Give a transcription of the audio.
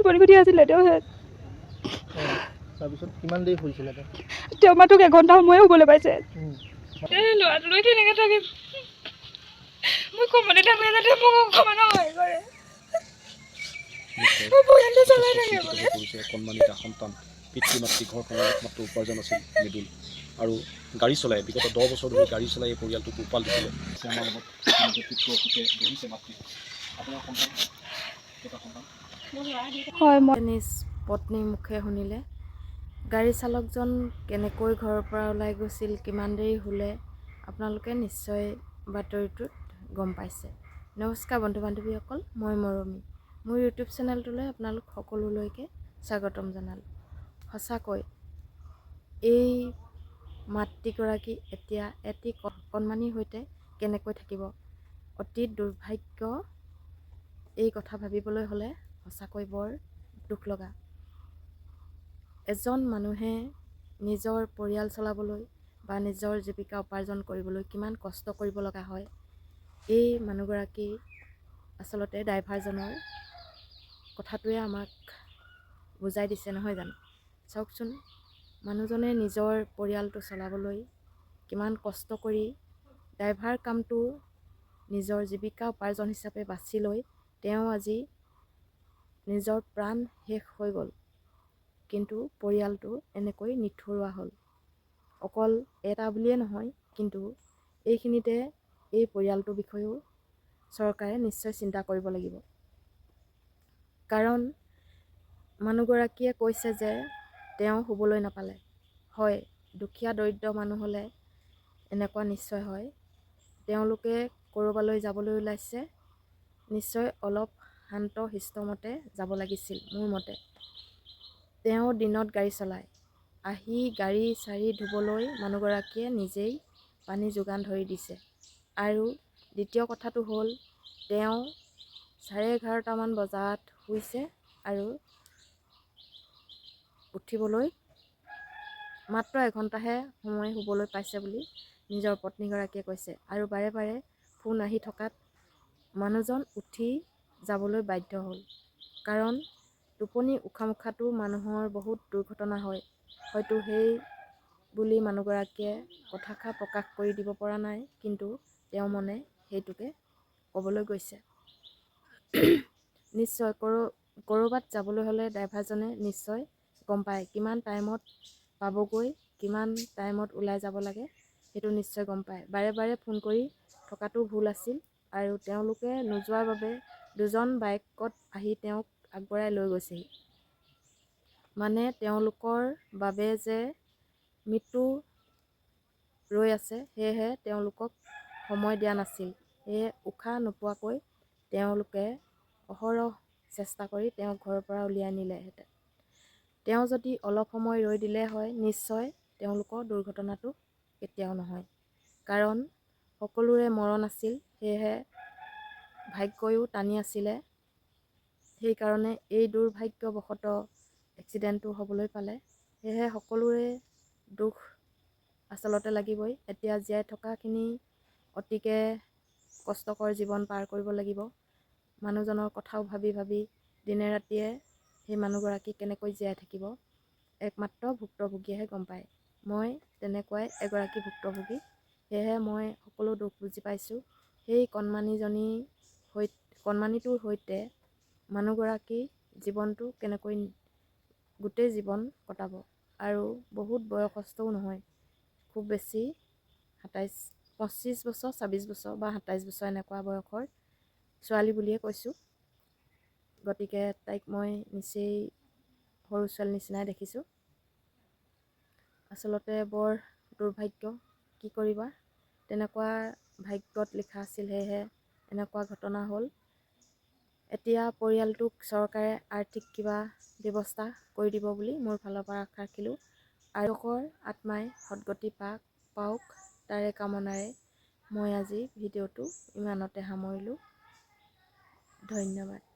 টোপনি খতি আছিলে তেওঁ তাৰপিছত কিমান দেৰি হৈছিলে তেওঁ মাত্ৰ এঘণ্টা সময়ে শুবলৈ পাইছে ল'ৰাটোলৈ কেনেকৈ থাকিম মই কমতে থাকোঁ যাতে মোক অকণমান সহায় কৰে কণমানিতা সন্তান পিতৃ মাতৃ ঘৰখনৰ একমাত্ৰ উপাৰ্জন আছিল মৃদুল আৰু গাড়ী চলাই বিগত 10 বছৰ ধৰি গাড়ী চলাই এই পৰিয়ালটোক পোহপাল দিছিলে আমাৰ লগত বহিছে মাতৃ আপোনাৰ সন্তান হয় মই নিজ পত্নীৰ মুখে শুনিলে গাড়ী চালকজন কেনেকৈ ঘৰৰ পৰা ওলাই গৈছিল কিমান দেৰি শুলে আপোনালোকে নিশ্চয় বাতৰিটোত গম পাইছে। নমস্কাৰ বন্ধু বান্ধৱীসকল, মই মৰমী মোৰ ইউটিউব চেনেলটোলৈ আপোনালোক সকলোলৈকে স্বাগতম জনালোঁ। সঁচাকৈ এই মাতৃগৰাকী এতিয়া এটি কণমানিৰ সৈতে কেনেকৈ থাকিব, অতি দুৰ্ভাগ্য। এই কথা ভাবিবলৈ হ'লে সঁচাকৈ বৰ দুখ লগা। এজন মানুহে নিজৰ পৰিয়াল চলাবলৈ বা নিজৰ জীৱিকা উপাৰ্জন কৰিবলৈ কিমান কষ্ট কৰিব লগা হয়, এই মানুহগৰাকী আচলতে ড্ৰাইভাৰজনৰ কথাটোৱে আমাক বুজাই দিছে নহয় জানো। চাওকচোন, মানুহজনে নিজৰ পৰিয়ালটো চলাবলৈ কিমান কষ্ট কৰি ড্ৰাইভাৰ কামটো নিজৰ জীৱিকা উপাৰ্জন হিচাপে বাছি লৈ তেওঁ আজি নিজৰ প্ৰাণ শেষ হৈ গ'ল, কিন্তু পৰিয়ালটো এনেকৈ নিথৰুৱা হ'ল। অকল এটা বুলিয়ে নহয়, কিন্তু এইখিনিতে এই পৰিয়ালটোৰ বিষয়েও চৰকাৰে নিশ্চয় চিন্তা কৰিব লাগিব। কাৰণ মানুহগৰাকীয়ে কৈছে যে তেওঁ শুবলৈ নাপালে। হয়, দুখীয়া দৰিদ্ৰ মানুহ হ'লে এনেকুৱা নিশ্চয় হয়। তেওঁলোকে ক'ৰবালৈ যাবলৈ ওলাইছে, নিশ্চয় অলপ শান্ত শিষ্টমতে যাব লাগিছিল। মোৰ মতে তেওঁ দিনত গাড়ী চলায়, আহি গাড়ী চাৰি ধুবলৈ মানুহগৰাকীয়ে নিজেই পানী যোগান ধৰি দিছে। আৰু দ্বিতীয় কথাটো হ'ল তেওঁ 11:30মান বজাত শুইছে আৰু উঠিবলৈ মাত্ৰ এঘণ্টাহে সময় শুবলৈ পাইছে বুলি নিজৰ পত্নীগৰাকীয়ে কৈছে। আৰু বাৰে বাৰে ফোন আহি থকাত মানুহজন উঠি যাবলৈ বাধ্য হ'ল। কাৰণ টোপনি উশামুখাটো মানুহৰ বহুত দুৰ্ঘটনা হয়। হয়তো সেই বুলি মানুহগৰাকীয়ে কথাষাৰ প্ৰকাশ কৰি দিব পৰা নাই, কিন্তু তেওঁ মনে সেইটোকে ক'বলৈ গৈছে। নিশ্চয় ক'ৰবাত যাবলৈ হ'লে ড্ৰাইভাৰজনে নিশ্চয় গম পায় কিমান টাইমত পাবগৈ, কিমান টাইমত ওলাই যাব লাগে, সেইটো নিশ্চয় গম পায়। বাৰে বাৰে ফোন কৰি থকাটো ভুল আছিল। আৰু তেওঁলোকে নোযোৱাৰ বাবে দুজন বাইকত আহি তেওঁক আগবঢ়াই লৈ গৈছেহি। মানে তেওঁলোকৰ বাবে যে মৃত্যু ৰৈ আছে, সেয়েহে তেওঁলোকক সময় দিয়া নাছিল। সেয়ে উশাহ নোপোৱাকৈ তেওঁলোকে অহৰহ চেষ্টা কৰি তেওঁক ঘৰৰ পৰা উলিয়াই নিলেহেঁতেন। তেওঁ যদি অলপ সময় ৰৈ দিলে হয়, নিশ্চয় তেওঁলোকৰ দুৰ্ঘটনাটো কেতিয়াও নহয়। কাৰণ সকলোৰে মৰণ আছিল, সেয়েহে ভাগ্যও টানি আছিলে। সেইকাৰণে এই দুৰ্ভাগ্যবশতঃ এক্সিডেণ্টটো হ'বলৈ পালে। সেয়েহে সকলোৰে দুখ আচলতে লাগিবই। এতিয়া জীয়াই থকাখিনি অতিকে কষ্টকৰ জীৱন পাৰ কৰিব লাগিব। মানুহজনৰ কথাও ভাবি ভাবি দিনে ৰাতিয়ে সেই মানুহগৰাকী কেনেকৈ জীয়াই থাকিব, একমাত্ৰ ভুক্তভোগীয়েহে গম পায়। মই তেনেকুৱাই এগৰাকী ভুক্তভোগী, সেয়েহে মই সকলো দুখ বুজি পাইছোঁ। সেই কণমানিটোৰ সৈতে মানুহগৰাকী জীৱনটো কেনেকৈ গোটেই জীৱন কটাব। আৰু বহুত বয়সস্থও নহয়, খুব বেছি 25 বছৰ, 26 বছৰ বা 27 বছৰ এনেকুৱা বয়সৰ ছোৱালী বুলিয়ে কৈছোঁ। গতিকে তাইক মই নিচেই সৰু ছোৱালী নিচিনাই দেখিছোঁ। আচলতে বৰ দুৰ্ভাগ্য, কি কৰিবা, তেনেকুৱা ভাগ্যত লিখা আছিল, সেয়েহে এনেকুৱা ঘটনা হ'ল। এতিয়া পৰিয়ালটোক চৰকাৰে আৰ্থিক কিবা ব্যৱস্থা কৰি দিব বুলি মোৰ ফালৰ পৰা আশা ৰাখিলোঁ। আৰু আত্মাই সদ্গতি পাওক, তাৰে কামনাৰে মই আজি ভিডিঅ'টো ইমানতে সামৰিলোঁ। ধন্যবাদ।